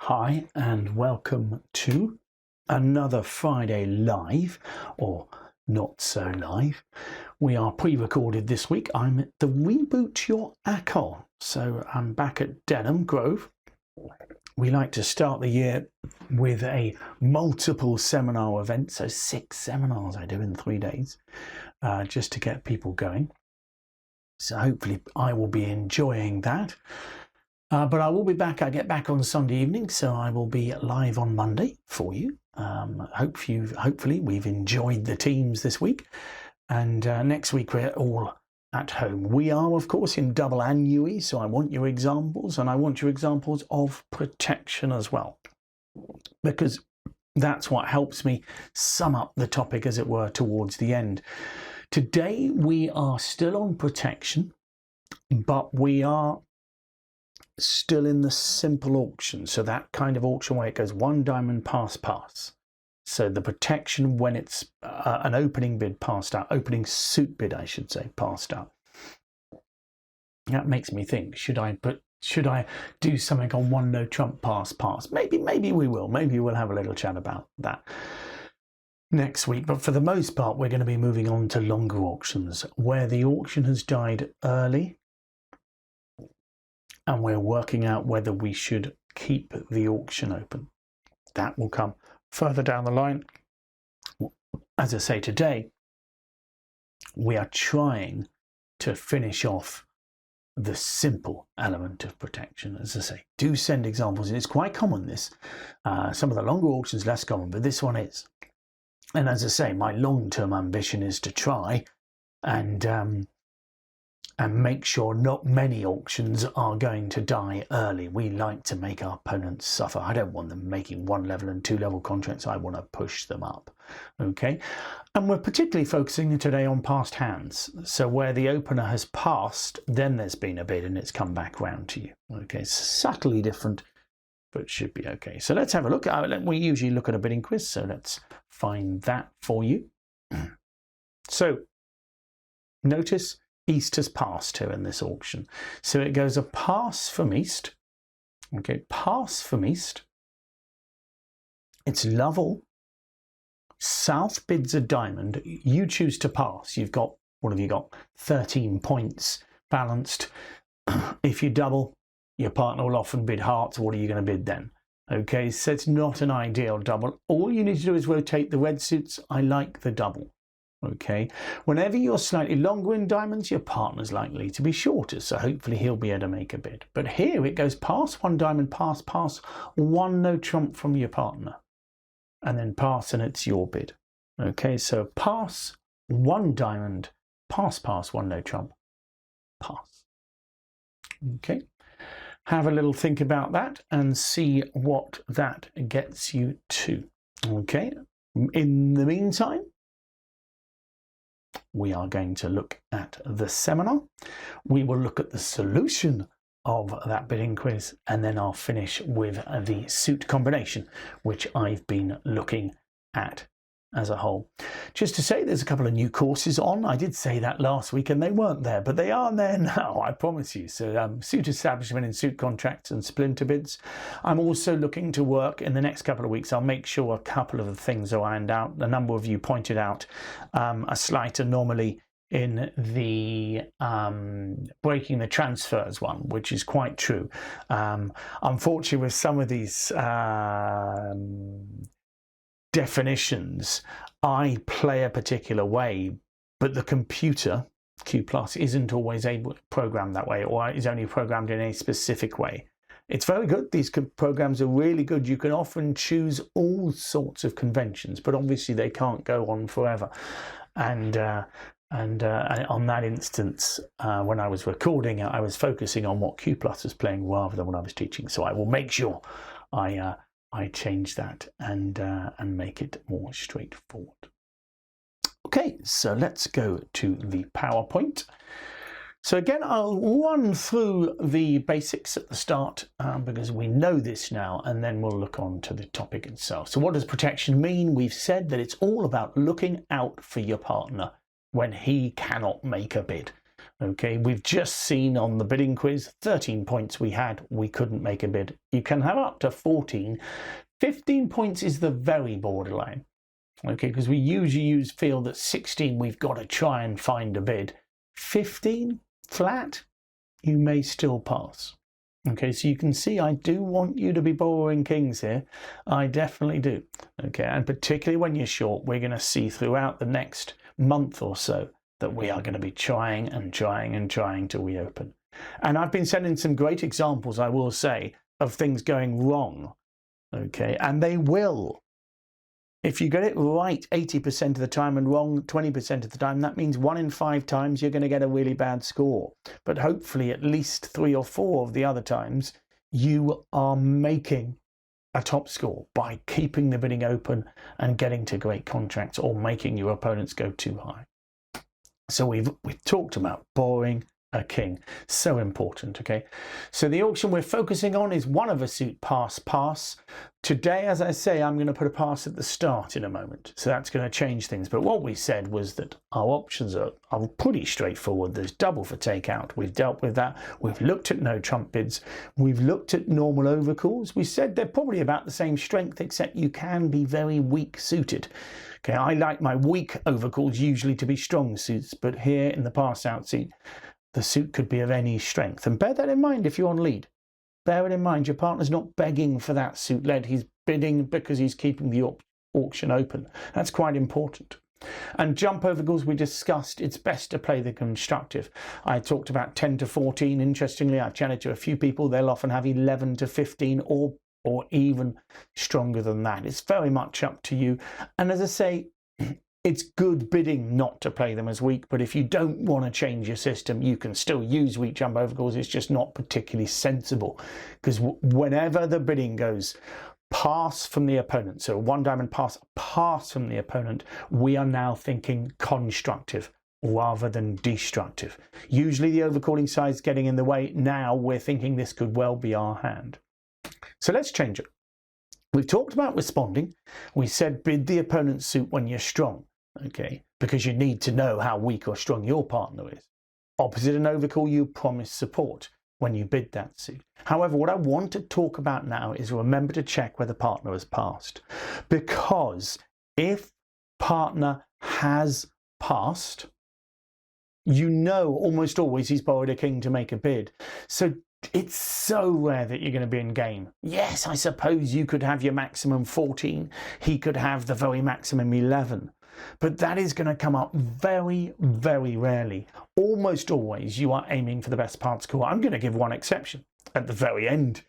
Hi and welcome to another Friday live, or not so live. We are pre-recorded this week. I'm at the Reboot Your ACOL. So I'm back at Denham Grove. We like to start the year with a multiple seminar event. So 6 seminars I do in 3 days, just to get people going. So hopefully I will be enjoying that. But I will be back. I get back on Sunday evening, so I will be live on Monday for you. Hopefully we've enjoyed the teams this week, and next week we're all at home. We are, of course, in double annui, so I want your examples, and I want your examples of protection as well, because that's what helps me sum up the topic, as it were, towards the end. Today we are still on protection, but we are still in the simple auction, so that kind of auction where it goes one diamond pass. So the protection when it's an opening bid passed out, opening suit bid I should say, passed out. That makes me think, should I do something on one no trump pass? Maybe we will. Maybe we'll have a little chat about that next week. But for the most part we're going to be moving on to longer auctions where the auction has died early, and we're working out whether we should keep the auction open. That will come further down the line. As I say, today we are trying to finish off the simple element of protection. As I say, do send examples, and it's quite common this. Some of the longer auctions less common, but this one is. And as I say, my long-term ambition is to try and make sure not many auctions are going to die early. We like to make our opponents suffer. I don't want them making 1 level and 2 level contracts. I want to push them up. Okay, and we're particularly focusing today on passed hands. So where the opener has passed, then there's been a bid and it's come back round to you. Okay, it's subtly different, but should be okay. So let's have a look. We usually look at a bidding quiz, so let's find that for you. So notice East has passed here in this auction. So it goes a pass from East. Okay, pass from East. It's level. South bids a diamond. You choose to pass. You've got, what have you got? 13 points balanced. If you double, your partner will often bid hearts. What are you going to bid then? Okay, so it's not an ideal double. All you need to do is rotate the red suits. I like the double. Okay, whenever you're slightly longer in diamonds, your partner's likely to be shorter, so hopefully he'll be able to make a bid. But here it goes pass 1 diamond, pass, 1 no trump from your partner, and then pass, and it's your bid. Okay, so pass 1 diamond, pass 1 no trump, pass. Okay, have a little think about that and see what that gets you to. Okay, in the meantime, we are going to look at the seminar. We will look at the solution of that bidding quiz, and then I'll finish with the suit combination, which I've been looking at as a whole. Just to say, there's a couple of new courses on. I did say that last week and they weren't there, but they are there now, I promise you. So suit establishment and suit contracts and splinter bids. I'm also looking to work in the next couple of weeks. I'll make sure a couple of the things are ironed out. A number of you pointed out a slight anomaly in the breaking the transfers one, which is quite true. Unfortunately, with some of these definitions, I play a particular way, but the computer, Q+, isn't always able to program that way, or is only programmed in a specific way. It's very good. These programs are really good. You can often choose all sorts of conventions, but obviously they can't go on forever. And on that instance, when I was recording, I was focusing on what Q+ was playing rather than what I was teaching. So I will make sure I change that and make it more straightforward. Okay, so let's go to the PowerPoint. So again, I'll run through the basics at the start because we know this now, and then we'll look on to the topic itself. So what does protection mean? We've said that it's all about looking out for your partner when he cannot make a bid. Okay, we've just seen on the bidding quiz, 13 points we had, we couldn't make a bid. You can have up to 14. 15 points is the very borderline. Okay, because we usually feel that 16 we've got to try and find a bid. 15 flat, you may still pass. Okay, so you can see I do want you to be borrowing kings here. I definitely do. Okay, and particularly when you're short, we're going to see throughout the next month or so that we are going to be trying and trying and trying to reopen. And I've been sending some great examples, I will say, of things going wrong. Okay, and they will. If you get it right 80% of the time and wrong 20% of the time, that means 1 in 5 times you're going to get a really bad score. But hopefully at least 3 or 4 of the other times, you are making a top score by keeping the bidding open and getting to great contracts or making your opponents go too high. So we've talked about borrowing a king. So important, okay? So the auction we're focusing on is one of a suit pass. Today, as I say, I'm going to put a pass at the start in a moment. So that's going to change things. But what we said was that our options are pretty straightforward. There's double for takeout. We've dealt with that. We've looked at no trump bids. We've looked at normal overcalls. We said they're probably about the same strength, except you can be very weak suited. Okay, I like my weak overcalls usually to be strong suits, but here in the pass out seat, the suit could be of any strength. And bear that in mind if you're on lead. Bear it in mind, your partner's not begging for that suit lead. He's bidding because he's keeping the auction open. That's quite important. And jump overcalls, we discussed, it's best to play the constructive. I talked about 10 to 14. Interestingly, I've chatted to a few people. They'll often have 11 to 15 or even stronger than that. It's very much up to you. And as I say, it's good bidding not to play them as weak, but if you don't want to change your system, you can still use weak jump overcalls. It's just not particularly sensible, because whenever the bidding goes pass from the opponent, so 1 diamond pass from the opponent, we are now thinking constructive rather than destructive. Usually the overcalling side's getting in the way. Now we're thinking this could well be our hand. So let's change it. We've talked about responding. We said bid the opponent's suit when you're strong, okay, because you need to know how weak or strong your partner is. Opposite an overcall, you promise support when you bid that suit. However, what I want to talk about now is remember to check whether partner has passed, because if partner has passed, you know almost always he's borrowed a king to make a bid. So it's so rare that you're going to be in game. Yes, I suppose you could have your maximum 14. He could have the very maximum 11. But that is going to come up very, very rarely. Almost always you are aiming for the best part score. I'm going to give one exception at the very end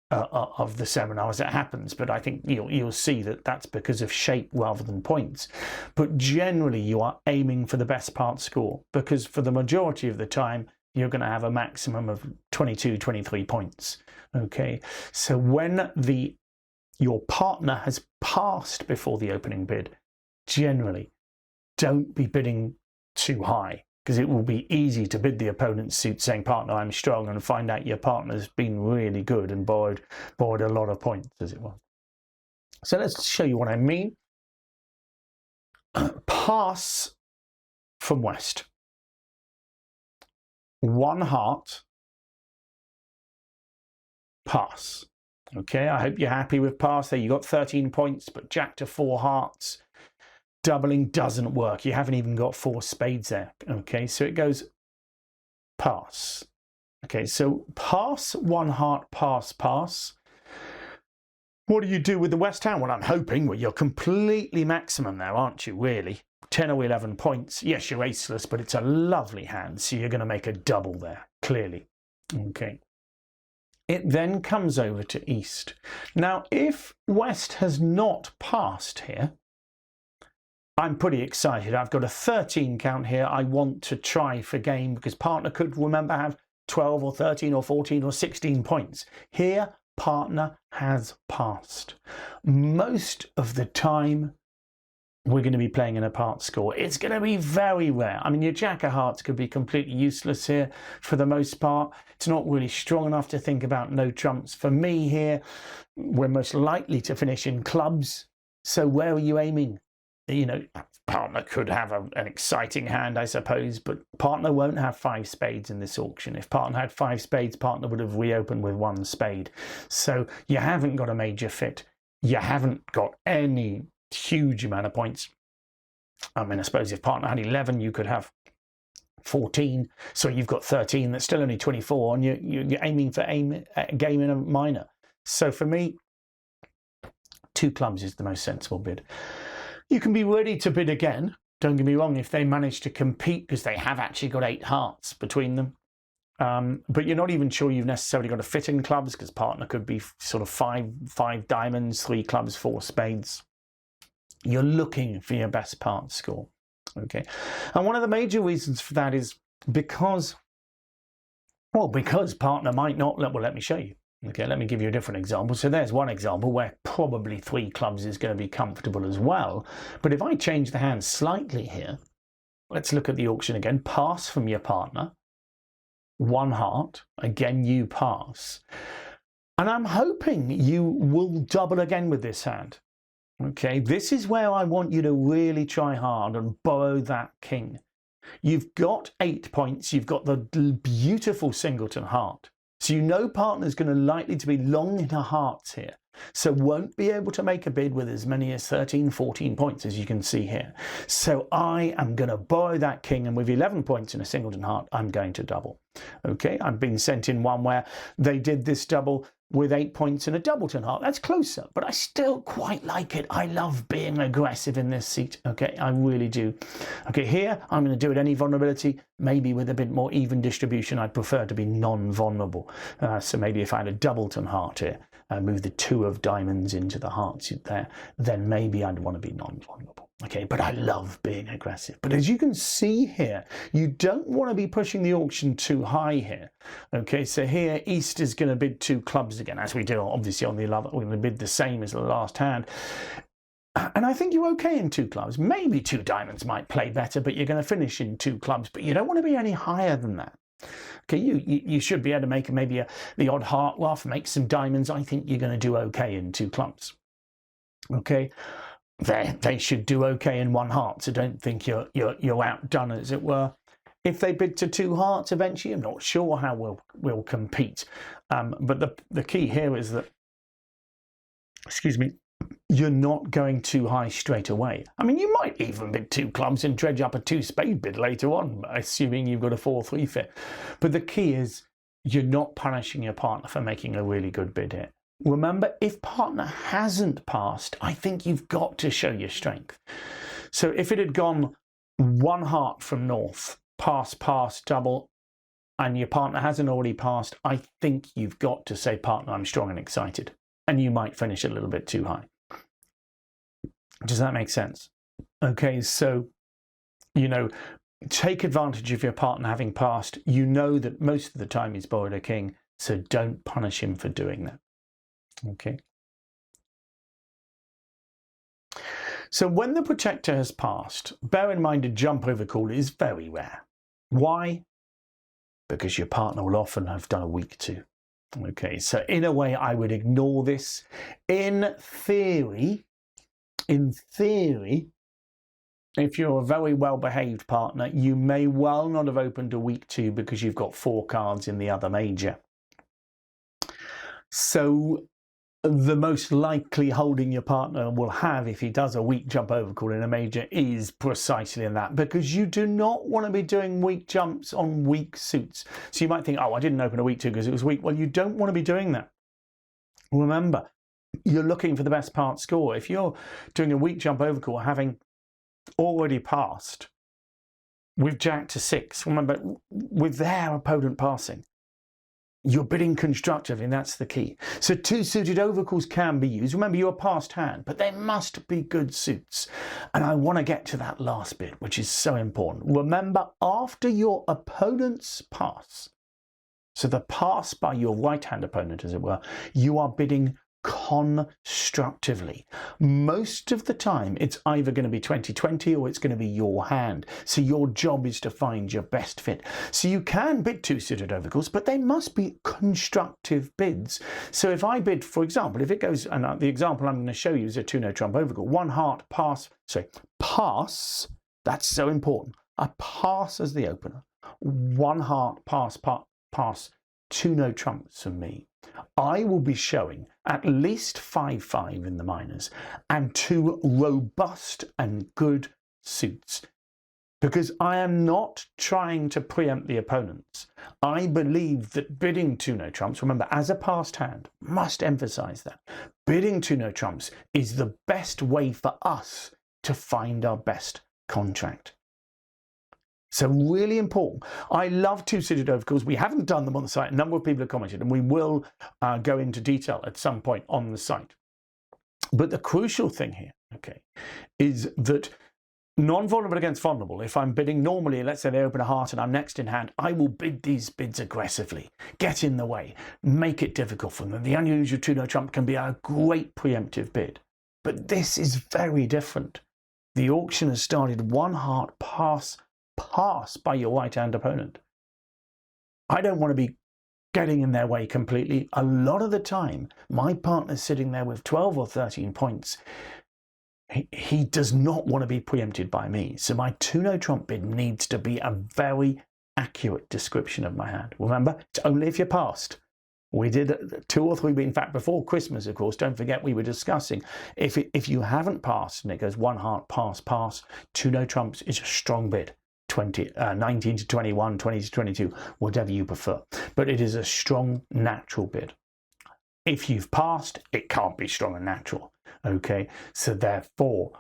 of the seminar as it happens, but I think you'll see that that's because of shape rather than points. But generally you are aiming for the best part score, because for the majority of the time you're going to have a maximum of 22, 23 points. Okay, so when your partner has passed before the opening bid, generally don't be bidding too high, because it will be easy to bid the opponent's suit saying, partner, I'm strong, and find out your partner's been really good and borrowed a lot of points, as it were. So let's show you what I mean. Pass from west. 1 heart, pass. Okay, I hope you're happy with pass there. You got 13 points, but jack to 4 hearts. Doubling doesn't work. You haven't even got 4 spades there. Okay, so it goes pass. Okay, so pass, 1 heart, pass. What do you do with the West Hand? Well, I'm hoping, well, you're completely maximum now, aren't you, really? 10 or 11 points. Yes, you're aceless, but it's a lovely hand, so you're going to make a double there, clearly. Okay. It then comes over to East. Now, if West has not passed here, I'm pretty excited. I've got a 13 count here. I want to try for game, because partner could, remember, have 12 or 13 or 14 or 16 points. Here, partner has passed. Most of the time, we're going to be playing in a part score. It's going to be very rare. I mean, your jack of hearts could be completely useless here for the most part. It's not really strong enough to think about no trumps. For me here, we're most likely to finish in clubs. So where are you aiming? partner could have an exciting hand, I suppose, but partner won't have 5 spades in this auction. If partner had 5 spades, partner would have reopened with 1 spade. So you haven't got a major fit. You haven't got any huge amount of points. I mean, I suppose if partner had 11, you could have 14. So you've got 13. That's still only 24, and you're aiming for a game in a minor. So for me, 2 clubs is the most sensible bid. You can be ready to bid again. Don't get me wrong, if they manage to compete, because they have actually got 8 hearts between them. But you're not even sure you've necessarily got a fit in clubs, because partner could be sort of 5 diamonds, 3 clubs, 4 spades. You're looking for your best part score. Okay. And one of the major reasons for that is because partner might not, well, let me show you. Okay, let me give you a different example. So there's one example where probably 3 clubs is going to be comfortable as well. But if I change the hand slightly here, let's look at the auction again. Pass from your partner. 1 heart. Again, you pass. And I'm hoping you will double again with this hand. Okay, this is where I want you to really try hard and borrow that king. You've got 8 points. You've got the beautiful singleton heart. So you know partner's going to likely to be long in her hearts here. So won't be able to make a bid with as many as 13, 14 points, as you can see here. So I am going to borrow that king, and with 11 points in a singleton heart, I'm going to double. Okay, I've been sent in one where they did this double with 8 points in a doubleton heart. That's closer, but I still quite like it. I love being aggressive in this seat. Okay, I really do. Okay, here I'm going to do it any vulnerability, maybe with a bit more even distribution. I'd prefer to be non-vulnerable. So maybe if I had a doubleton heart here, move the 2 of diamonds into the hearts there, then maybe I'd want to be non-vulnerable. Okay, but I love being aggressive. But as you can see here, you don't want to be pushing the auction too high here. Okay, so here East is going to bid 2 clubs again, as we do obviously on the 11th. We're going to bid the same as the last hand. And I think you're okay in 2 clubs. Maybe 2 diamonds might play better, but you're going to finish in 2 clubs. But you don't want to be any higher than that. Okay, you should be able to make maybe the odd heart off, make some diamonds. I think you're going to do okay in 2 clubs. Okay, they should do okay in 1 heart. So don't think you're outdone, as it were. If they bid to 2 hearts eventually, I'm not sure how we'll compete. But the key here is that, excuse me, you're not going too high straight away. I mean, you might even bid 2 clubs and dredge up a 2 spade bid later on, assuming you've got a 4-3 fit. But the key is you're not punishing your partner for making a really good bid here. Remember, if partner hasn't passed, I think you've got to show your strength. So if it had gone 1 heart from north, pass, pass, double, and your partner hasn't already passed, I think you've got to say, partner, I'm strong and excited. And you might finish a little bit too high. Does that make sense? Okay, so, take advantage of your partner having passed. You know that most of the time he's borrowed a king, so don't punish him for doing that. Okay. So when the protector has passed, bear in mind a jump over call is very rare. Why? Because your partner will often have done a weak 2. Okay, so in a way I would ignore this. In theory, if you're a very well-behaved partner, you may well not have opened a weak 2 because you've got 4 cards in the other major. So the most likely holding your partner will have if he does a weak jump overcall in a major is precisely in that, because you do not want to be doing weak jumps on weak suits. So you might think, oh, I didn't open a weak 2 because it was weak. Well, you don't want to be doing that. Remember, you're looking for the best part score. If you're doing a weak jump overcall having already passed with Jack to 6, remember, with their opponent passing, you're bidding constructive, and that's the key. So 2 suited overcalls can be used. Remember, you're a passed hand, but there must be good suits. And I want to get to that last bit, which is so important. Remember, after your opponent's pass, so the pass by your right-hand opponent, as it were, you are bidding constructively. Most of the time, it's either going to be 20-20 or it's going to be your hand. So your job is to find your best fit. So you can bid two-suited overcalls, but they must be constructive bids. So if I bid, for example, if it goes, and the example I'm going to show you is a two-note trump overcall, one heart pass, pass, that's so important. A pass as the opener, one heart pass, two no trumps from me. I will be showing at least 5-5 in the minors and two robust and good suits, because I am not trying to preempt the opponents. I believe that bidding two no trumps, remember, as a passed hand, must emphasize that bidding two no trumps is the best way for us to find our best contract. So really important. I love two-suited overcalls. We haven't done them on the site. A number of people have commented, and we will go into detail at some point on the site. But the crucial thing here, okay, is that non-vulnerable against vulnerable. If I'm bidding normally, let's say they open a heart and I'm next in hand, I will bid these bids aggressively, get in the way, make it difficult for them. The unusual two-no trump can be a great preemptive bid. But this is very different. The auction has started one heart pass by your right-hand opponent. I don't want to be getting in their way completely. A lot of the time, my partner's sitting there with 12 or 13 points. He does not want to be preempted by me. So my two-no trump bid needs to be a very accurate description of my hand. Remember, it's only if you're passed. We did 2 or 3, in fact, before Christmas, of course, don't forget we were discussing, if you haven't passed and it goes one heart, pass, two no trumps is a strong bid. 19 to 21, 20 to 22, whatever you prefer. But it is a strong, natural bid. If you've passed, it can't be strong and natural. Okay, so therefore,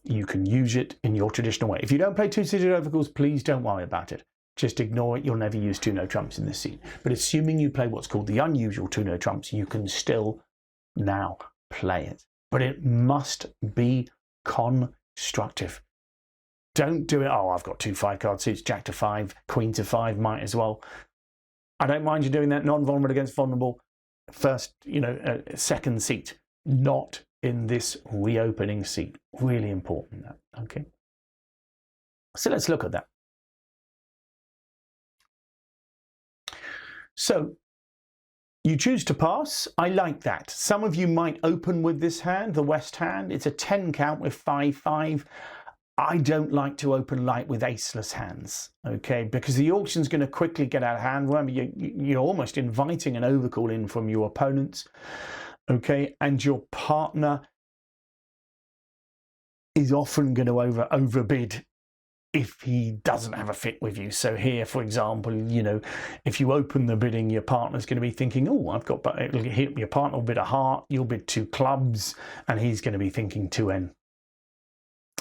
you can use it in your traditional way. If you don't play two-suited overcalls, please don't worry about it. Just ignore it. You'll never use two no trumps in this seat. But assuming you play what's called the unusual two no trumps, you can still now play it. But it must be constructive. Don't do it, oh, I've got 2 5-card suits, jack to 5, queen to 5, might as well. I don't mind you doing that, non-vulnerable against vulnerable, first, second seat, not in this reopening seat. Really important, that, okay? So let's look at that. So you choose to pass. I like that. Some of you might open with this hand, the West hand. It's a 10 count with 5-5. I don't like to open light with aceless hands, okay, because the auction's going to quickly get out of hand. Remember, you're almost inviting an overcall in from your opponents, okay, and your partner is often going to overbid if he doesn't have a fit with you. So here, for example, if you open the bidding, your partner's going to be thinking, oh, your partner will bid a heart, you'll bid 2 clubs, and he's going to be thinking 2N.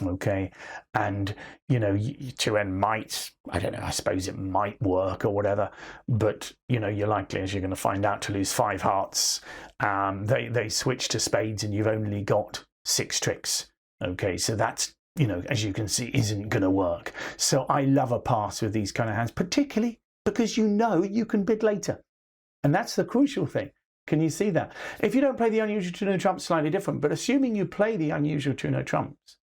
Okay, and 2N might, I don't know, I suppose it might work or whatever, but you're likely, as you're going to find out, to lose 5 hearts. They switch to spades and you've only got 6 tricks. Okay, so that's, as you can see, isn't going to work. So I love a pass with these kind of hands, particularly because you can bid later, and that's the crucial thing. Can you see that? If you don't play the unusual two no trumps, slightly different, but assuming you play the unusual two no trumps,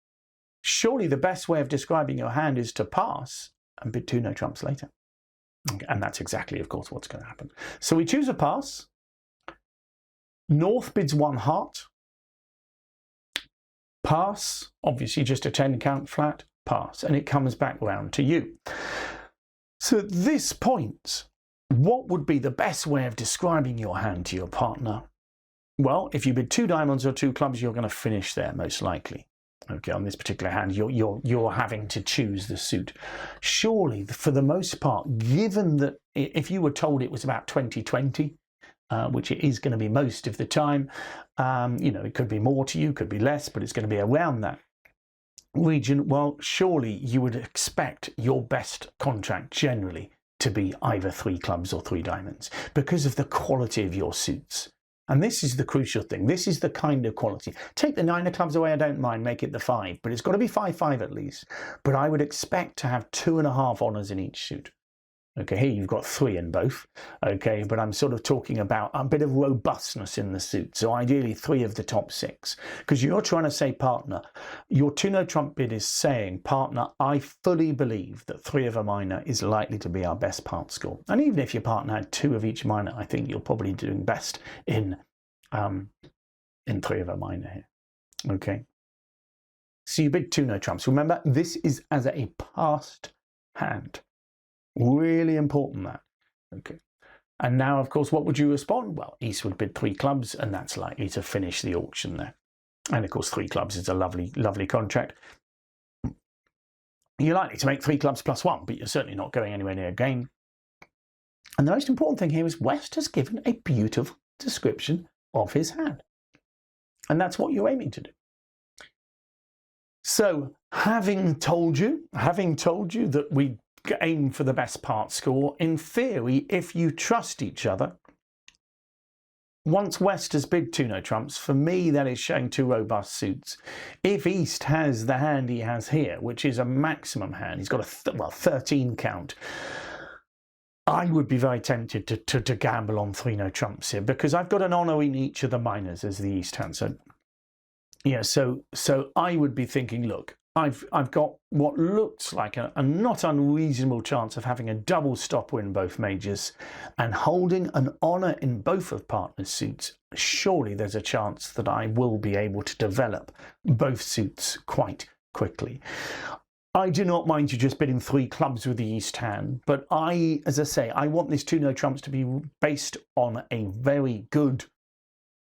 surely the best way of describing your hand is to pass and bid 2 no trumps later. And that's exactly, of course, what's going to happen. So we choose a pass. North bids 1 heart. Pass, obviously just a 10 count flat, pass, and it comes back round to you. So at this point, what would be the best way of describing your hand to your partner? Well, if you bid 2 diamonds or 2 clubs, you're going to finish there, most likely. Okay, on this particular hand, you're having to choose the suit. Surely, for the most part, given that if you were told it was about 20-20, which it is going to be most of the time, it could be more to you, could be less, but it's going to be around that region. Well, surely you would expect your best contract generally to be either 3 clubs or 3 diamonds because of the quality of your suits. And this is the crucial thing. This is the kind of quality. Take the 9 of clubs away, I don't mind, make it the 5, but it's got to be 5-5 at least. But I would expect to have 2.5 honours in each suit. Okay, here you've got 3 in both. Okay, but I'm sort of talking about a bit of robustness in the suit. So ideally 3 of the top 6. Because you're trying to say, partner, your 2-note trump bid is saying, partner, I fully believe that 3 of a minor is likely to be our best part score. And even if your partner had 2 of each minor, I think you're probably doing best in 3 of a minor here. Okay. So you bid 2 no trumps. Remember, this is as a passed hand. Really important that. Okay. And now, of course, what would you respond? Well, East would bid 3 clubs, and that's likely to finish the auction there. And of course, 3 clubs is a lovely, lovely contract. You're likely to make 3 clubs plus 1, but you're certainly not going anywhere near a game. And the most important thing here is West has given a beautiful description of his hand. And that's what you're aiming to do. So, having told you that we aim for the best part score, in theory, if you trust each other, once West has bid 2 no trumps, for me that is showing 2 robust suits. If East has the hand he has here, which is a maximum hand, he's got a 13 count, I would be very tempted to gamble on 3 no trumps here, because I've got an honour in each of the minors as the East hand. So yeah, so I would be thinking, look, I've got what looks like a not unreasonable chance of having a double stop win both majors and holding an honour in both of partners' suits. Surely there's a chance that I will be able to develop both suits quite quickly. I do not mind you just bidding 3 clubs with the East hand, but as I say, I want this 2 no trumps to be based on a very good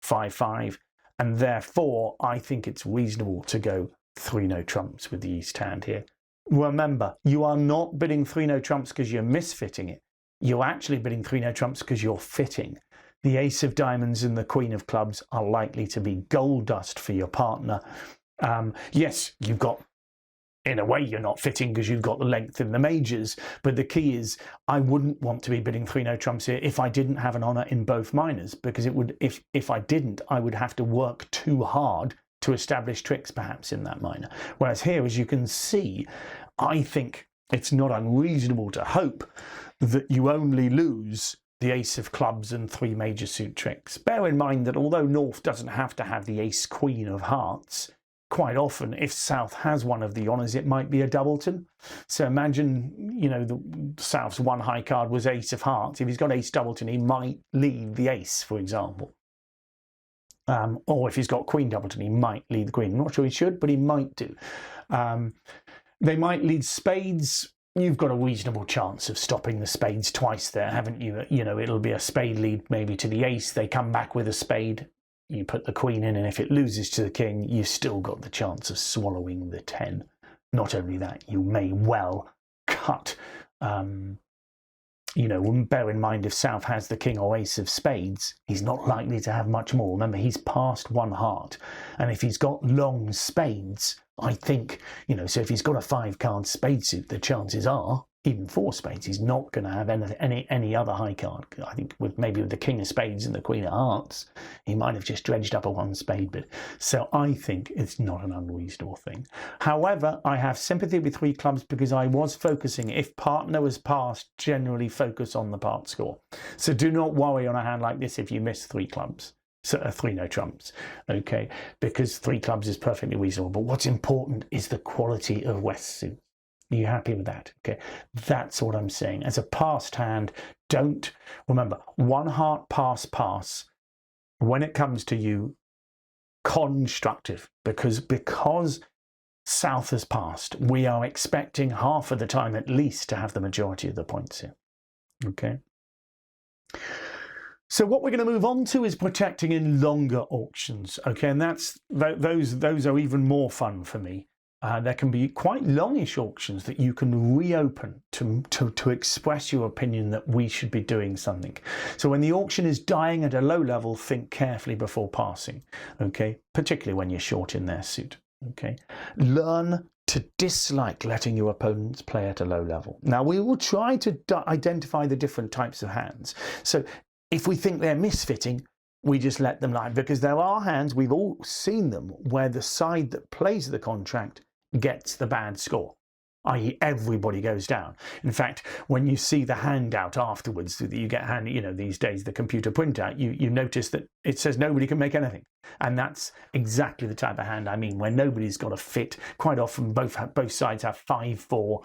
5-5. And therefore, I think it's reasonable to go 3 no trumps with the East hand here. Remember, you are not bidding 3 no trumps because you're misfitting it. You're actually bidding 3 no trumps because you're fitting. The Ace of Diamonds and the Queen of Clubs are likely to be gold dust for your partner. Yes, you've got, in a way, you're not fitting because you've got the length in the majors, but the key is I wouldn't want to be bidding 3 no trumps here if I didn't have an honour in both minors, because it would, if I didn't, I would have to work too hard to establish tricks perhaps in that minor. Whereas here, as you can see, I think it's not unreasonable to hope that you only lose the Ace of Clubs and 3 major suit tricks. Bear in mind that although North doesn't have to have the Ace Queen of Hearts, quite often, if South has one of the honours, it might be a doubleton. So imagine, you know, the South's 1 high card was Ace of Hearts. If he's got Ace doubleton, he might lead the Ace, for example. Or if he's got Queen doubleton, he might lead the Queen. I'm not sure he should, but he might do. They might lead Spades. You've got a reasonable chance of stopping the Spades twice there, haven't you? You know, it'll be a Spade lead maybe to the Ace. They come back with a Spade. You put the Queen in, and if it loses to the King, you've still got the chance of swallowing the 10. Not only that, you may well cut, you know, bear in mind if South has the King or Ace of Spades, he's not likely to have much more. Remember, he's past 1 heart. And if he's got long spades, I think, you know, so if he's got a 5-card spade suit, the chances are, even 4 spades, he's not going to have any other high card. I think maybe with the King of Spades and the Queen of Hearts, he might have just dredged up a 1 spade bid. So I think it's not an unreasonable thing. However, I have sympathy with 3 clubs because I was focusing, if partner was passed, generally focus on the part score. So do not worry on a hand like this if you miss 3 clubs. So 3 no trumps, okay, because 3 clubs is perfectly reasonable. But what's important is the quality of West's suit. Are you happy with that? Okay, that's what I'm saying. As a passed hand, don't, remember, 1 heart pass, when it comes to you, constructive, because South has passed, we are expecting half of the time at least to have the majority of the points here, okay? So what we're going to move on to is protecting in longer auctions, okay, and those are even more fun for me. There can be quite longish auctions that you can reopen to express your opinion that we should be doing something. So when the auction is dying at a low level, think carefully before passing, okay? Particularly when you're short in their suit, okay? Learn to dislike letting your opponents play at a low level. Now, we will try to identify the different types of hands. So if we think they're misfitting, we just let them lie, because there are hands, we've all seen them, where the side that plays the contract gets the bad score. i.e. everybody goes down. In fact, when you see the handout afterwards that you get these days, the computer printout, you notice that it says nobody can make anything. And that's exactly the type of hand I mean, where nobody's got a fit. Quite often both sides have 5-4,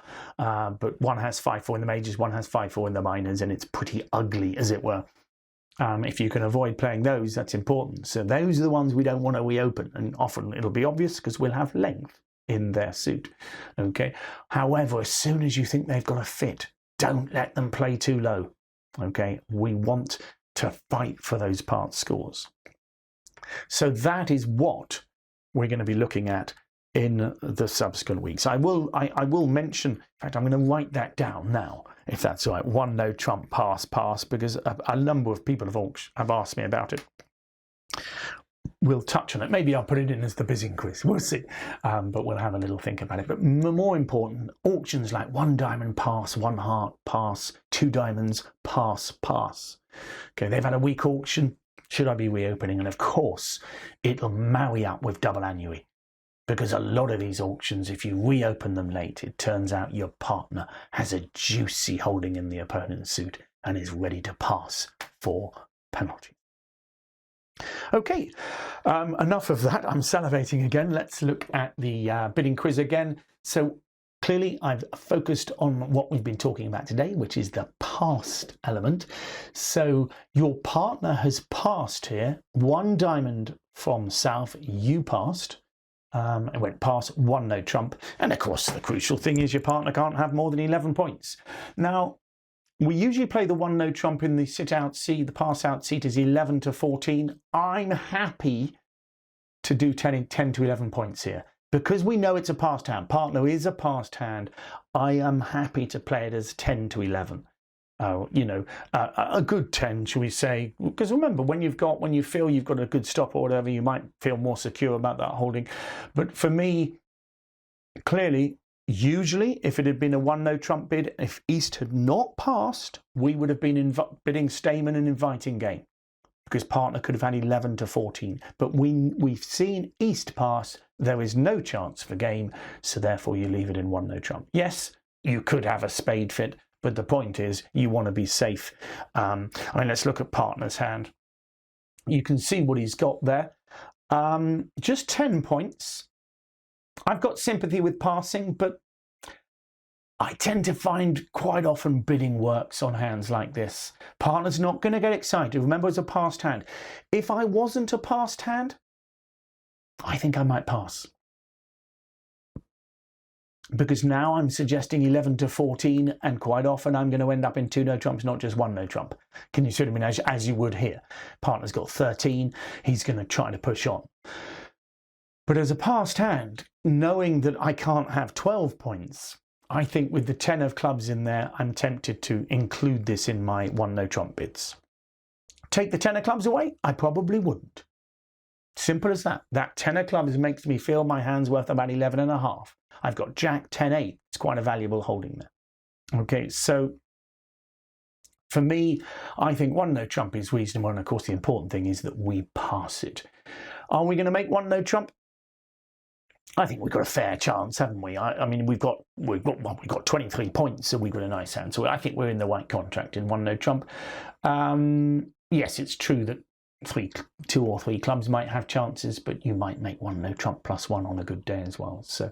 but one has 5-4 in the majors, one has 5-4 in the minors, and it's pretty ugly, as it were. If you can avoid playing those, that's important. So those are the ones we don't want to reopen, and often it'll be obvious because we'll have length in their suit. Okay. However, as soon as you think they've got a fit, don't let them play too low. Okay. We want to fight for those part scores. So that is what we're going to be looking at in the subsequent weeks. I will mention, in fact, I'm going to write that down now, if that's all right. 1 no trump, pass, because a number of people have asked me about it. We'll touch on it. Maybe I'll put it in as the bidding quiz. We'll see. But we'll have a little think about it. But more important, auctions like 1 diamond, pass, 1 heart, pass, 2 diamonds, pass. Okay, they've had a weak auction. Should I be reopening? And of course, it'll marry up with double annuity. Because a lot of these auctions, if you reopen them late, it turns out your partner has a juicy holding in the opponent's suit and is ready to pass for penalty. Okay, enough of that. I'm salivating again. Let's look at the bidding quiz again. So clearly I've focused on what we've been talking about today, which is the past element. So your partner has passed here. 1 diamond from south, you passed. It went past, 1 no trump. And of course, the crucial thing is your partner can't have more than 11 points. Now, we usually play the 1 no trump in the sit-out seat. The pass-out seat is 11 to 14. I'm happy to do 10 to 11 points here. Because we know it's a passed hand, partner is a passed hand, I am happy to play it as 10 to 11. A good 10, shall we say? Because remember, when you feel you've got a good stop or whatever, you might feel more secure about that holding. But for me, clearly, usually, if it had been a 1 no trump bid, if East had not passed, we would have been bidding Stayman and inviting game, because partner could have had 11 to 14. But we've seen East pass. There is no chance for game, so therefore you leave it in 1 no trump. Yes, you could have a spade fit, but the point is you want to be safe. Let's look at partner's hand. You can see what he's got there. Just 10 points. I've got sympathy with passing, but I tend to find quite often bidding works on hands like this. Partner's not going to get excited. Remember, it's a passed hand. If I wasn't a passed hand, I think I might pass. Because now I'm suggesting 11 to 14, and quite often I'm going to end up in 2 no trumps, not just 1 no trump. Can you see what I mean? As you would here. Partner's got 13. He's going to try to push on. But as a passed hand, knowing that I can't have 12 points, I think with the 10 of clubs in there, I'm tempted to include this in my 1 no trump bids. Take the 10 of clubs away? I probably wouldn't. Simple as that. That 10 of clubs makes me feel my hand's worth about 11.5. I've got Jack 10-8. It's quite a valuable holding there. Okay, so for me, I think 1 no trump is reasonable, and of course the important thing is that we pass it. Are we going to make 1 no trump? I think we've got a fair chance, haven't we? I mean, we've got 23 points, so we've got a nice hand. So I think we're in the right contract in 1 no trump. Yes, it's true that 2 or 3 clubs might have chances, but you might make 1 no trump +1 on a good day as well. So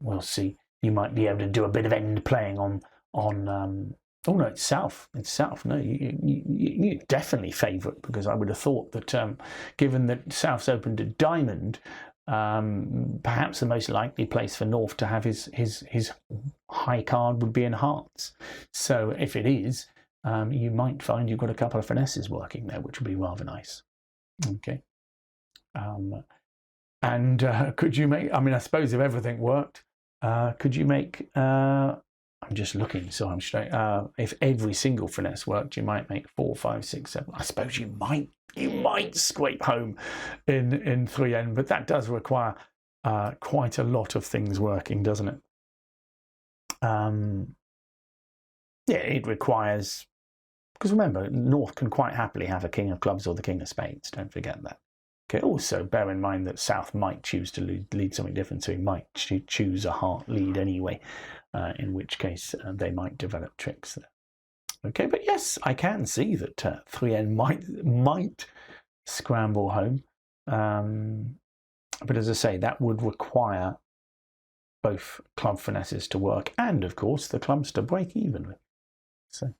we'll see. You might be able to do a bit of end playing on. Oh no, it's south. It's south. No, you definitely favour it, because I would have thought that given that South's opened at diamond, perhaps the most likely place for North to have his high card would be in hearts. So if it is, you might find you've got a couple of finesses working there, which would be rather nice. Okay. Could you make, I mean, I suppose if everything worked, could you make, I'm just looking so I'm straight, if every single finesse worked, you might make 4, 5, 6, 7. I suppose you might scrape home in 3N, but that does require quite a lot of things working, doesn't it? Yeah, it requires, because remember, North can quite happily have a king of clubs or the king of spades, don't forget that. Okay, also bear in mind that South might choose to lead something different, so he might choose a heart lead anyway, in which case they might develop tricks there. Okay, but yes, I can see that 3N might scramble home, but as I say, that would require both club finesses to work and, of course, the clubs to break evenly. So,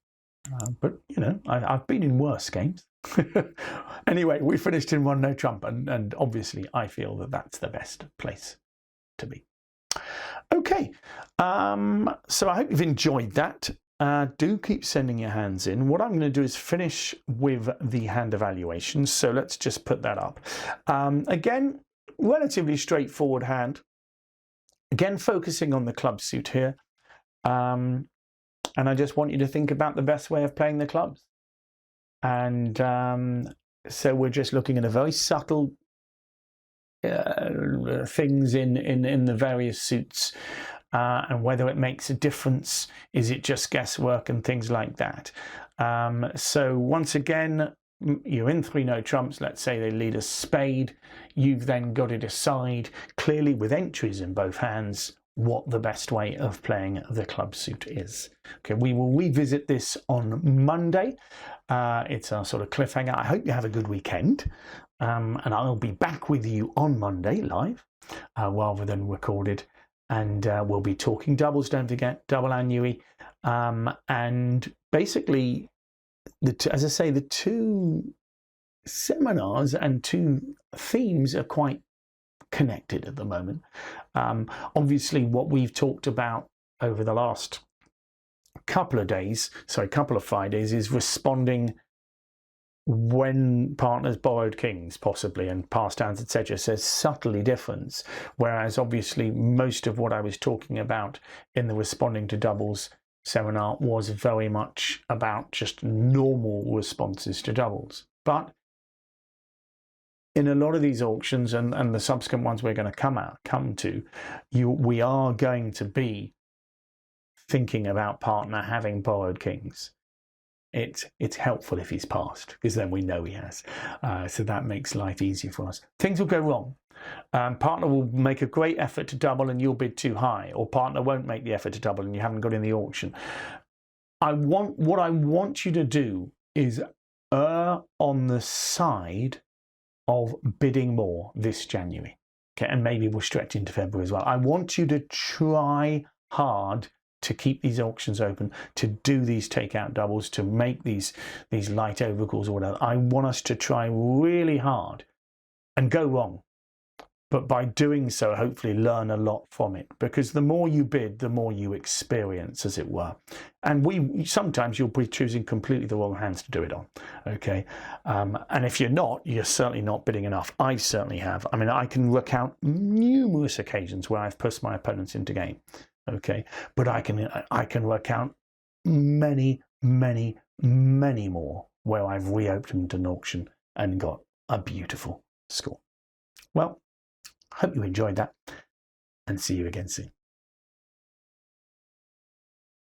but you know, I've been in worse games. Anyway, we finished in 1 no trump, and obviously I feel that that's the best place to be. Okay, so I hope you've enjoyed that. Do keep sending your hands in. What I'm going to do is finish with the hand evaluations. So let's just put that up. Again, relatively straightforward hand. Again, focusing on the club suit here. And I just want you to think about the best way of playing the clubs. And so we're just looking at a very subtle things in the various suits. And whether it makes a difference, is it just guesswork and things like that. So once again, you're in 3 no trumps. Let's say they lead a spade. You've then got to decide clearly with entries in both hands what the best way of playing the club suit is. Okay, we will revisit this on Monday. It's our sort of cliffhanger. I hope you have a good weekend, and I'll be back with you on Monday live rather than recorded. And we'll be talking doubles, don't forget, double annui. And basically, as I say, the 2 seminars and 2 themes are quite connected at the moment. Obviously, what we've talked about over the last couple of Fridays, is responding when partners borrowed kings, possibly, and passed hands, etc. So subtly different. Whereas obviously most of what I was talking about in the responding to doubles seminar was very much about just normal responses to doubles. But in a lot of these auctions and the subsequent ones we're going to come to, we are going to be thinking about partner having borrowed kings. It's helpful if he's passed, because then we know he has. So that makes life easier for us. Things will go wrong. Partner will make a great effort to double and you'll bid too high, or partner won't make the effort to double and you haven't got in the auction. What I want you to do is err on the side of bidding more this January. Okay, and maybe we'll stretch into February as well. I want you to try hard to keep these auctions open, to do these takeout doubles, to make these light overcalls or whatever. I want us to try really hard and go wrong. But by doing so, hopefully learn a lot from it, because the more you bid, the more you experience, as it were. And sometimes you'll be choosing completely the wrong hands to do it on. Okay, and if you're not, you're certainly not bidding enough. I certainly have. I mean, I can recount numerous occasions where I've pushed my opponents into game. Okay, but I can recount many more where I've reopened an auction and got a beautiful score. Well, hope you enjoyed that, and see you again soon.